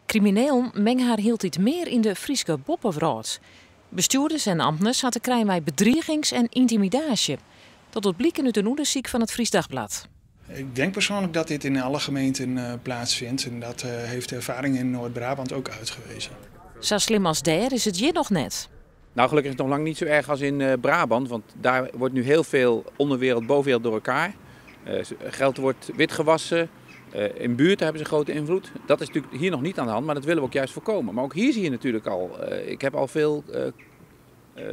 Crimineel mengen haar hield iets meer in de Frieske boppenvraat. Bestuurders en ambtenaren zaten krijgen bij bedriegings- en intimidatie. Tot het blikken uit een onderzoek van het Fries Dagblad. Ik denk persoonlijk dat dit in alle gemeenten plaatsvindt. En dat heeft de ervaring in Noord-Brabant ook uitgewezen. Zo slim als daar is het hier nog net. Nou, gelukkig is het nog lang niet zo erg als in Brabant. Want daar wordt nu heel veel onderwereld, bovenwereld door elkaar. Geld wordt witgewassen. In buurten hebben ze grote invloed. Dat is natuurlijk hier nog niet aan de hand, maar dat willen we ook juist voorkomen. Maar ook hier zie je natuurlijk al, ik heb al veel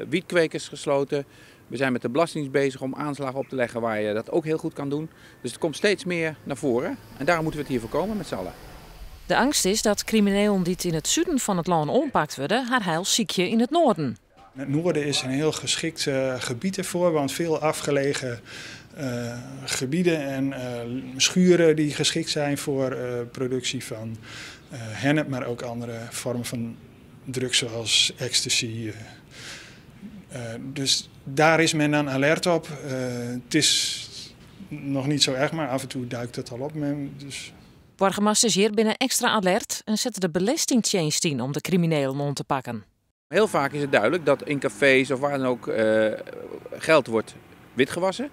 wietkwekers gesloten. We zijn met de Belastingdienst bezig om aanslagen op te leggen waar je dat ook heel goed kan doen. Dus het komt steeds meer naar voren en daarom moeten we het hier voorkomen met z'n allen. De angst is dat criminelen die in het zuiden van het land ompakt worden, haar heil ziekje in het noorden. Het noorden is een heel geschikt gebied ervoor, want veel afgelegen gebieden en schuren die geschikt zijn voor productie van hennep, maar ook andere vormen van drugs zoals ecstasy. Dus daar is men dan alert op. Het is nog niet zo erg, maar af en toe duikt het al op. Dus... Burgemeesters hier binnen extra alert en zetten de belastingdienst in om de criminelen om te pakken. Heel vaak is het duidelijk dat in cafés of waar dan ook geld wordt witgewassen.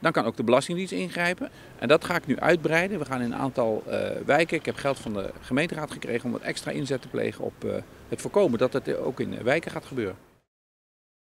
Dan kan ook de Belastingdienst ingrijpen. En dat ga ik nu uitbreiden. We gaan in een aantal wijken. Ik heb geld van de gemeenteraad gekregen om wat extra inzet te plegen op het voorkomen dat het ook in wijken gaat gebeuren.